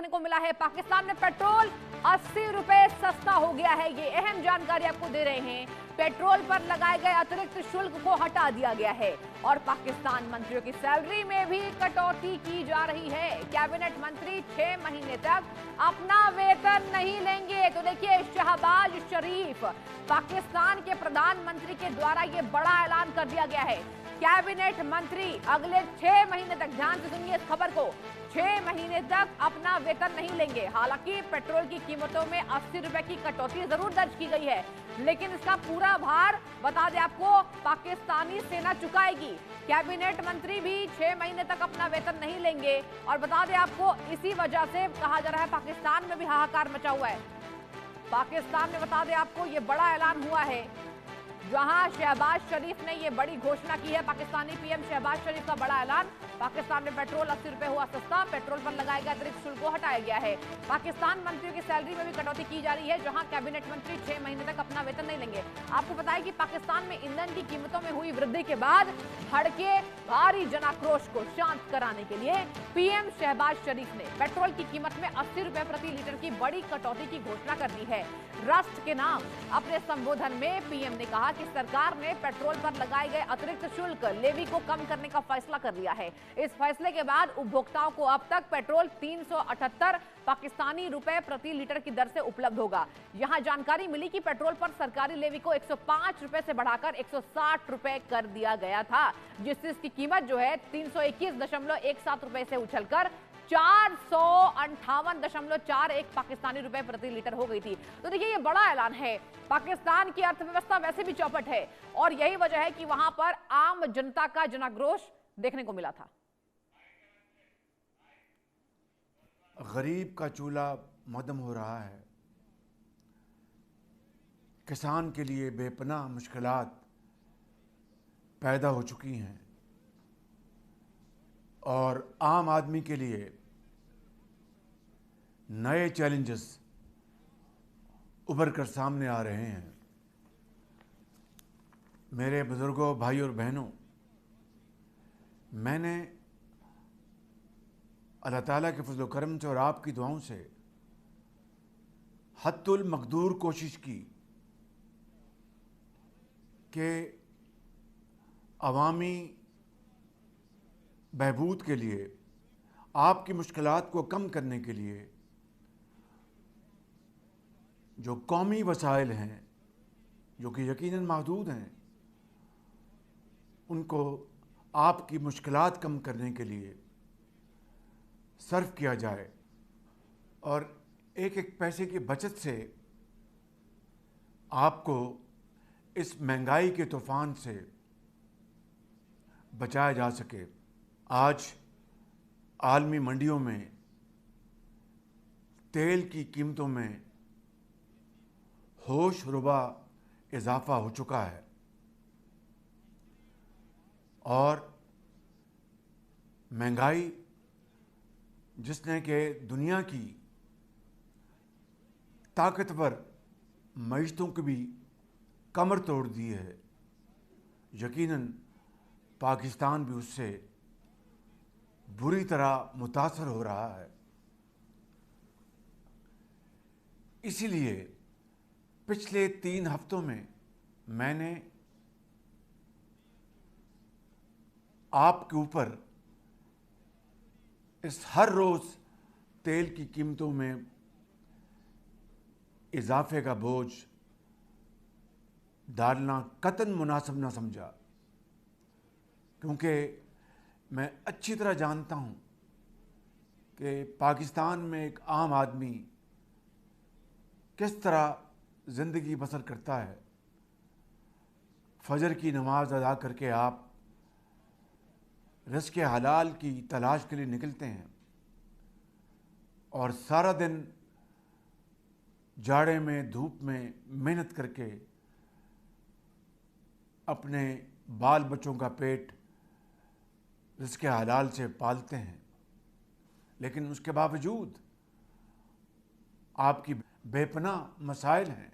देखने को मिला है। पाकिस्तान में पेट्रोल 80 रुपए सस्ता हो गया है। ये अहम जानकारी आपको दे रहे हैं। पेट्रोल पर लगाए गए अतिरिक्त शुल्क को हटा दिया गया है और पाकिस्तान मंत्रियों की सैलरी में भी कटौती की जा रही है। कैबिनेट मंत्री 6 महीने तक अपना वेतन नहीं लेंगे। तो देखिए, शहबाज शरीफ पाकिस्तान के प्रधानमंत्री के द्वारा यह बड़ा ऐलान कर दिया गया है। कैबिनेट मंत्री अगले 6 महीने तक, ध्यान से सुनिए इस खबर को, 6 महीने तक अपना वेतन नहीं लेंगे। हालांकि पेट्रोल की कीमतों में 80 रुपए की कटौती जरूर दर्ज की गई है, लेकिन इसका पूरा भार बता दें आपको पाकिस्तानी सेना चुकाएगी। कैबिनेट मंत्री भी 6 महीने तक अपना वेतन नहीं लेंगे और बता दें आपको, इसी वजह से कहा जा रहा है पाकिस्तान में भी हाहाकार मचा हुआ है। पाकिस्तान में बता दें आपको, ये बड़ा ऐलान हुआ है जहां शहबाज शरीफ ने यह बड़ी घोषणा की है। पाकिस्तानी पीएम शहबाज शरीफ का बड़ा ऐलान। पाकिस्तान में पेट्रोल 80 रुपए हुआ सस्ता। पेट्रोल पर लगाए गए अतिरिक्त शुल्क को हटाया गया है। पाकिस्तान मंत्रियों की सैलरी में भी कटौती की जा रही है, जहां कैबिनेट मंत्री 6 महीने तक अपना वेतन नहीं लेंगे। आपको पता है कि पाकिस्तान में ईंधन की कीमतों में हुई वृद्धि के बाद भड़के भारी जनाक्रोश को शांत कराने के लिए पीएम शहबाज शरीफ ने पेट्रोल की कीमत में 80 रुपए प्रति लीटर की बड़ी कटौती की घोषणा कर दी है। राष्ट्र के नाम अपने संबोधन में पीएम ने कहा कि सरकार ने पेट्रोल पर लगाए गए अतिरिक्त शुल्क लेवी को कम करने का फैसला कर लिया है। इस फैसले के बाद उपभोक्ताओं को अब तक पेट्रोल 378 पाकिस्तानी रुपए प्रति लीटर की दर से उपलब्ध होगा। यहां जानकारी मिली कि पेट्रोल पर सरकारी लेवी को 105 रुपए से बढ़ाकर 160 रुपए कर दिया गया था, जिससे इसकी कीमत जो है 321.17 रुपए से उछलकर 458.41 पाकिस्तानी रुपए प्रति लीटर हो गई थी। तो देखिए, ये बड़ा ऐलान है। पाकिस्तान की अर्थव्यवस्था वैसे भी चौपट है और यही वजह है कि वहां पर आम जनता का जनाक्रोश देखने को मिला था। गरीब का चूल्हा मदम हो रहा है। किसान के लिए बेपनाह मुश्किलात पैदा हो चुकी हैं और आम आदमी के लिए नए चैलेंजेस उभर कर सामने आ रहे हैं। मेरे बुजुर्गों, भाई और बहनों, मैंने अल्लाह ताला के फजल करम से और आपकी दुआओं से हद्दुल मकदूर कोशिश की कि अवामी बहबूद के लिए, आपकी मुश्किलात को कम करने के लिए जो कौमी वसाइल हैं, जो कि यकीनन महदूद हैं, उनको आपकी मुश्किलात कम करने के लिए सर्फ किया जाए और एक एक पैसे की बचत से आपको इस महंगाई के तूफान से बचाया जा सके। आज आलमी मंडियों में तेल की कीमतों में होश रुबा इजाफा हो चुका है और महंगाई जिसने कि दुनिया की ताकतवर मईशतों की भी कमर तोड़ दी है, यकीनन पाकिस्तान भी उससे बुरी तरह मुतासर हो रहा है। इसीलिए पिछले 3 हफ्तों में मैंने आपके ऊपर इस हर रोज़ तेल की कीमतों में इजाफे का बोझ डालना कतई मुनासिब ना समझा, क्योंकि मैं अच्छी तरह जानता हूं कि पाकिस्तान में एक आम आदमी किस तरह ज़िंदगी बसर करता है। फजर की नमाज अदा करके आप रिज़्क़ हलाल की तलाश के लिए निकलते हैं और सारा दिन जाड़े में, धूप में मेहनत करके अपने बाल बच्चों का पेट रिज़्क़ हलाल से पालते हैं, लेकिन उसके बावजूद आपकी बेपनाह मसाइल हैं।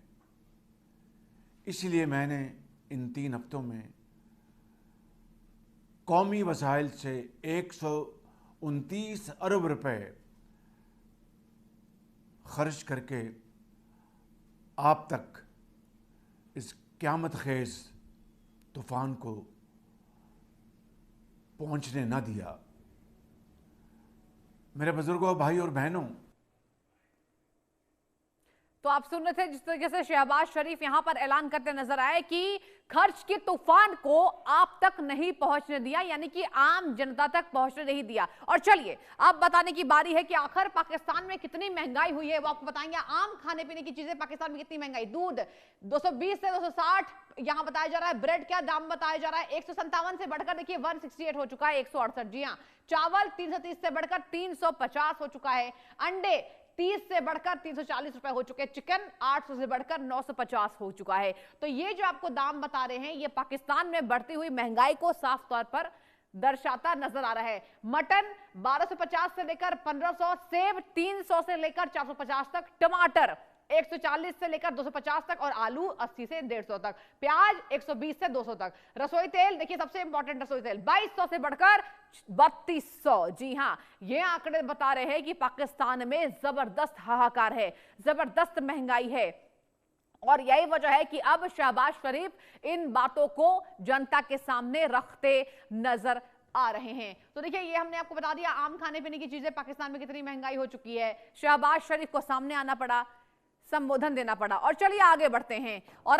इसलिए मैंने इन 3 हफ्तों में कौमी वसाइल से 129 अरब रुपए खर्च करके आप तक इस क़यामत खेज तूफान को पहुंचने न दिया। मेरे बुजुर्गों, भाई और बहनों, तो आप सुन रहे थे जिस तरीके से शहबाज शरीफ यहां पर ऐलान करते नजर आए कि खर्च के तूफान को आप तक नहीं पहुंचने दिया, यानी कि आम जनता तक पहुंचने नहीं दिया। और चलिए अब बताने की बारी है कि आखिर पाकिस्तान में कितनी महंगाई हुई है, वो आपको बताएंगे। आम खाने पीने की चीजें पाकिस्तान में कितनी महंगाई, दूध 220 से 260 यहां बताया जा रहा है। ब्रेड क्या दाम बताया जा रहा है, 157 से बढ़कर देखिए 168 हो चुका है, 168। जी हाँ, चावल 330 से बढ़कर 350 हो चुका है। अंडे 30 से बढ़कर 340 रुपए हो चुके हैं। चिकन 800 से बढ़कर 950 हो चुका है। तो ये जो आपको दाम बता रहे हैं, ये पाकिस्तान में बढ़ती हुई महंगाई को साफ तौर पर दर्शाता नजर आ रहा है। मटन 1250 से लेकर 1500, सेब 300 से लेकर 450 तक, टमाटर 140 से लेकर 250 तक, और आलू 80 से 150 तक, प्याज 120 से 200 तक। रसोई तेल देखिए, सबसे इंपॉर्टेंट रसोई तेल 2200 से बढ़कर 3200। जी हां, ये आंकड़े बता रहे हैं कि पाकिस्तान में जबरदस्त हाहाकार है, जबरदस्त महंगाई है। और यही वजह है कि अब शहबाज शरीफ इन बातों को जनता के सामने रखते नजर आ रहे हैं। तो देखिए, ये हमने आपको बता दिया आम खाने पीने की चीजें पाकिस्तान में कितनी महंगाई हो चुकी है। शहबाज शरीफ को सामने आना पड़ा, संबोधन देना पड़ा। और चलिए आगे बढ़ते हैं और अब